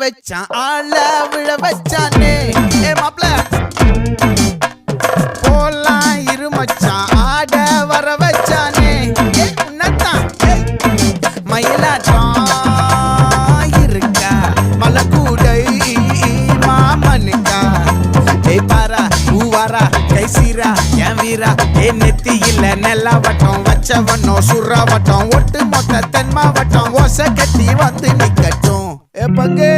வச்சான் ஆள விழ வச்சானே ஏ மாப்ள போலாம் இரு மச்சான் ஆட வர வச்சானே ஏ உன்னதான் மயிலாட்டம் இருக்கா மலக்கூடை மாமனுக்கா ஏ பாரா ஊவாரா கைசீரா என் வீரா ஏ நெத்தி இல்ல நெல்லாவட்டம் வச்சவனும் சுறாவட்டம் ஒட்டு மொத்த தென் மாவட்டம் ஓசை கட்டி வந்து நிக்கட்டும் ஏ பங்கே